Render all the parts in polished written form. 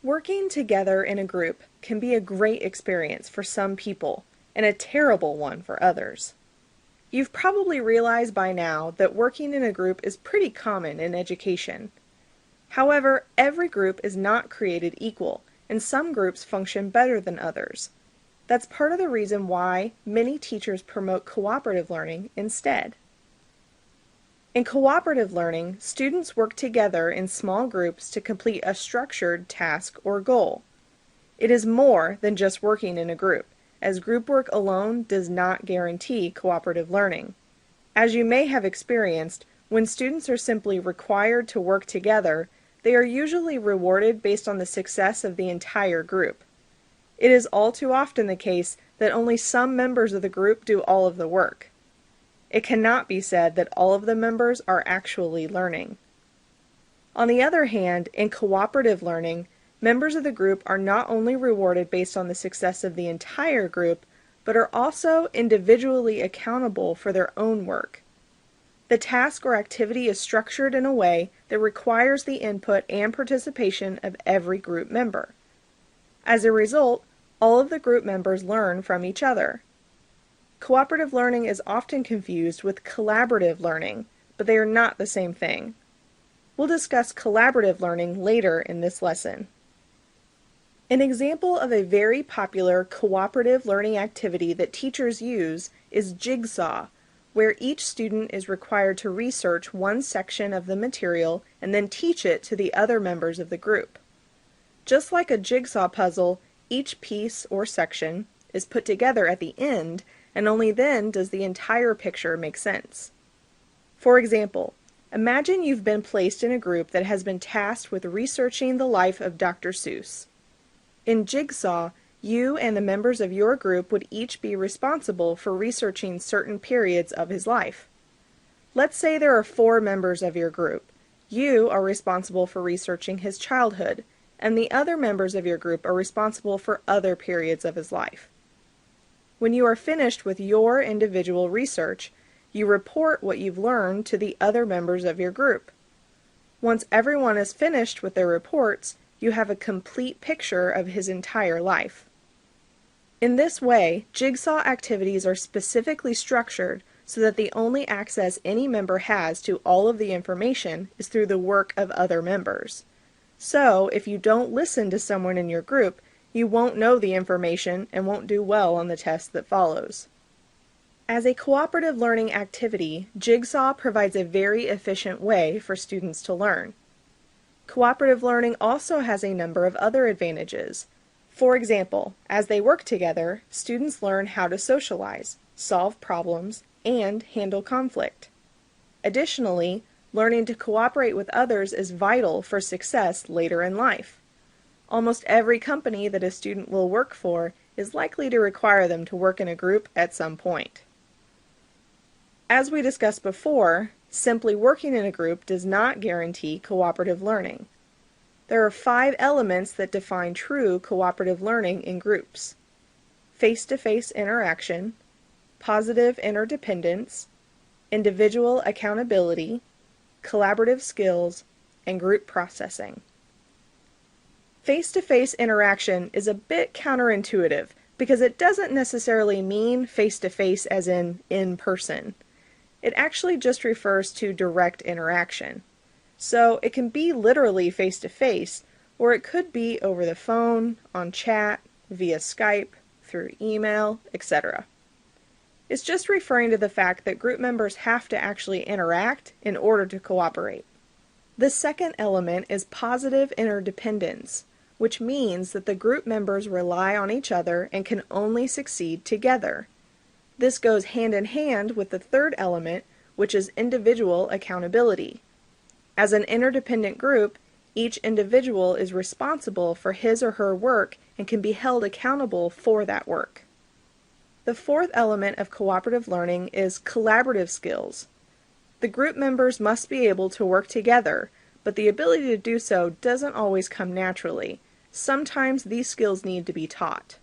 Working together in a group can be a great experience for some people and a terrible one for others. You've probably realized by now that working in a group is pretty common in education. However, every group is not created equal, and some groups function better than others. That's part of the reason why many teachers promote cooperative learning instead. In cooperative learning, students work together in small groups to complete a structured task or goal. It is more than just working in a group, as group work alone does not guarantee cooperative learning. As you may have experienced, when students are simply required to work together, they are usually rewarded based on the success of the entire group. It is all too often the case that only some members of the group do all of the work. It cannot be said that all of the members are actually learning. On the other hand, in cooperative learning, members of the group are not only rewarded based on the success of the entire group, but are also individually accountable for their own work. The task or activity is structured in a way that requires the input and participation of every group member. As a result, all of the group members learn from each other. Cooperative learning is often confused with collaborative learning, but they are not the same thing. We'll discuss collaborative learning later in this lesson. An example of a very popular cooperative learning activity that teachers use is Jigsaw, where each student is required to research one section of the material and then teach it to the other members of the group. Just like a jigsaw puzzle, each piece or section is put together at the end, and only then does the entire picture make sense. For example, imagine you've been placed in a group that has been tasked with researching the life of Dr. Seuss. In Jigsaw, you and the members of your group would each be responsible for researching certain periods of his life. Let's say there are 4 members of your group. You are responsible for researching his childhood, and the other members of your group are responsible for other periods of his life. When you are finished with your individual research, you report what you've learned to the other members of your group. Once everyone is finished with their reports, you have a complete picture of his entire life. In this way, jigsaw activities are specifically structured so that the only access any member has to all of the information is through the work of other members. So, if you don't listen to someone in your group, you won't know the information and won't do well on the test that follows. As a cooperative learning activity, Jigsaw provides a very efficient way for students to learn. Cooperative learning also has a number of other advantages. For example, as they work together, students learn how to socialize, solve problems, and handle conflict. Additionally, learning to cooperate with others is vital for success later in life. Almost every company that a student will work for is likely to require them to work in a group at some point. As we discussed before, simply working in a group does not guarantee cooperative learning. There are 5 elements that define true cooperative learning in groups: face-to-face interaction, positive interdependence, individual accountability, collaborative skills, and group processing. Face-to-face interaction is a bit counterintuitive because it doesn't necessarily mean face-to-face as in person. It actually just refers to direct interaction. So it can be literally face-to-face, or it could be over the phone, on chat, via Skype, through email, etc. It's just referring to the fact that group members have to actually interact in order to cooperate. The second element is positive interdependence, which means that the group members rely on each other and can only succeed together. This goes hand in hand with the third element, which is individual accountability. As an interdependent group, each individual is responsible for his or her work and can be held accountable for that work. The fourth element of cooperative learning is collaborative skills. The group members must be able to work together, but the ability to do so doesn't always come naturally. Sometimes these skills need to be taught.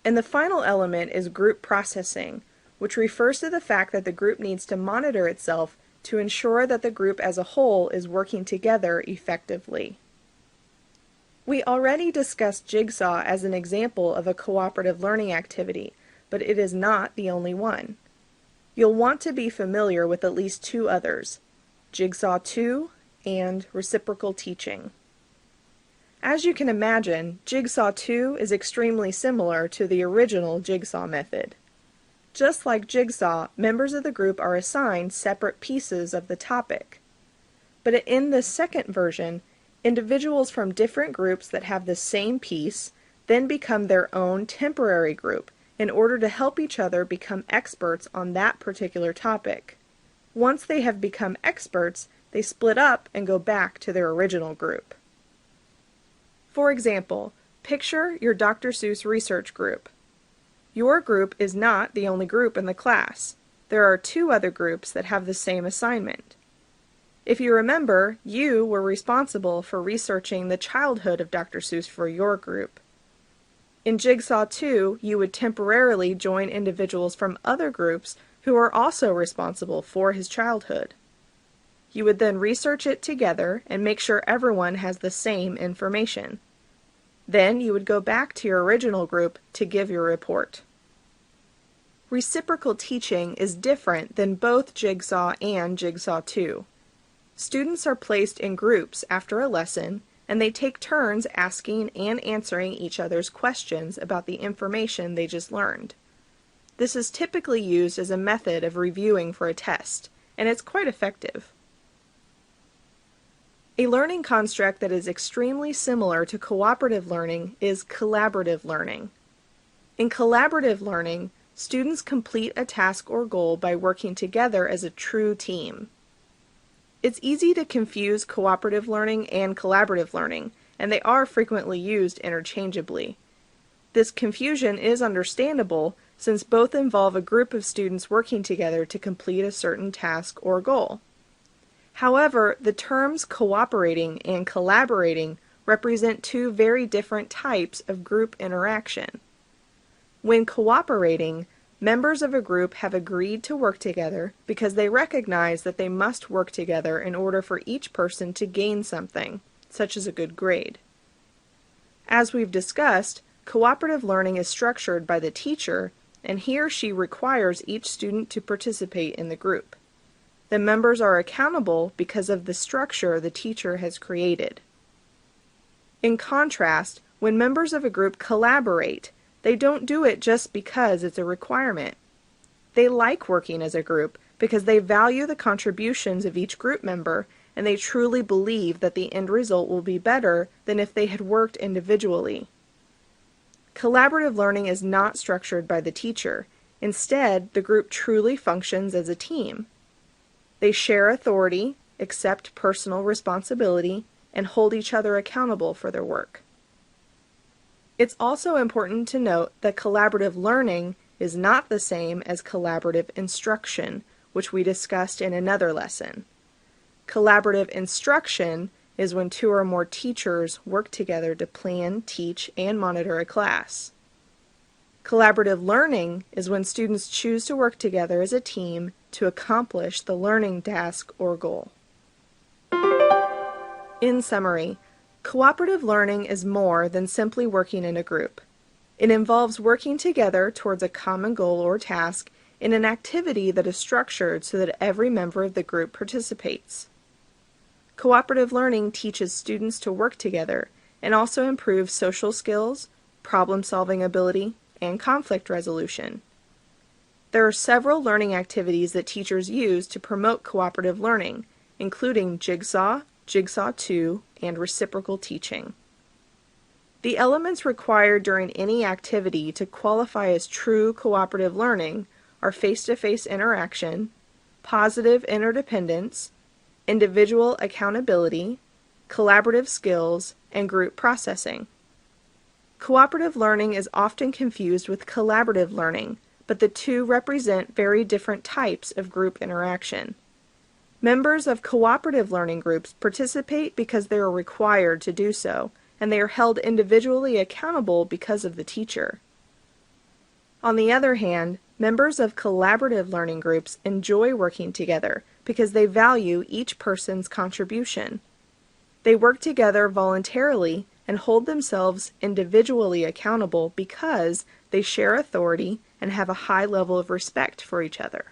And the final element is group processing, which refers to the fact that the group needs to monitor itself to ensure that the group as a whole is working together effectively. We already discussed Jigsaw as an example of a cooperative learning activity, but it is not the only one. You'll want to be familiar with at least two others, Jigsaw 2 and reciprocal teaching. As you can imagine, Jigsaw 2 is extremely similar to the original Jigsaw method. Just like Jigsaw, members of the group are assigned separate pieces of the topic. But in this second version, individuals from different groups that have the same piece then become their own temporary group in order to help each other become experts on that particular topic. Once they have become experts, they split up and go back to their original group. For example, picture your Dr. Seuss research group. Your group is not the only group in the class. There are two other groups that have the same assignment. If you remember, you were responsible for researching the childhood of Dr. Seuss for your group. In Jigsaw 2, you would temporarily join individuals from other groups who are also responsible for his childhood. You would then research it together and make sure everyone has the same information. Then you would go back to your original group to give your report. Reciprocal teaching is different than both Jigsaw and Jigsaw 2. Students are placed in groups after a lesson, and they take turns asking and answering each other's questions about the information they just learned. This is typically used as a method of reviewing for a test, and it's quite effective. A learning construct that is extremely similar to cooperative learning is collaborative learning. In collaborative learning, students complete a task or goal by working together as a true team. It's easy to confuse cooperative learning and collaborative learning, and they are frequently used interchangeably. This confusion is understandable since both involve a group of students working together to complete a certain task or goal. However, the terms cooperating and collaborating represent two very different types of group interaction. When cooperating, members of a group have agreed to work together because they recognize that they must work together in order for each person to gain something, such as a good grade. As we've discussed, cooperative learning is structured by the teacher, and he or she requires each student to participate in the group. The members are accountable because of the structure the teacher has created. In contrast, when members of a group collaborate, they don't do it just because it's a requirement. They like working as a group because they value the contributions of each group member, and they truly believe that the end result will be better than if they had worked individually. Collaborative learning is not structured by the teacher. Instead, the group truly functions as a team. They share authority, accept personal responsibility, and hold each other accountable for their work. It's also important to note that collaborative learning is not the same as collaborative instruction, which we discussed in another lesson. Collaborative instruction is when two or more teachers work together to plan, teach, and monitor a class. Collaborative learning is when students choose to work together as a team to accomplish the learning task or goal. In summary, cooperative learning is more than simply working in a group. It involves working together towards a common goal or task in an activity that is structured so that every member of the group participates. Cooperative learning teaches students to work together and also improves social skills, problem-solving ability, and conflict resolution. There are several learning activities that teachers use to promote cooperative learning, including Jigsaw, Jigsaw 2, and reciprocal teaching. The elements required during any activity to qualify as true cooperative learning are face-to-face interaction, positive interdependence, individual accountability, collaborative skills, and group processing. Cooperative learning is often confused with collaborative learning, but the two represent very different types of group interaction. Members of cooperative learning groups participate because they are required to do so, and they are held individually accountable because of the teacher. On the other hand, members of collaborative learning groups enjoy working together because they value each person's contribution. They work together voluntarily and hold themselves individually accountable because they share authority and have a high level of respect for each other.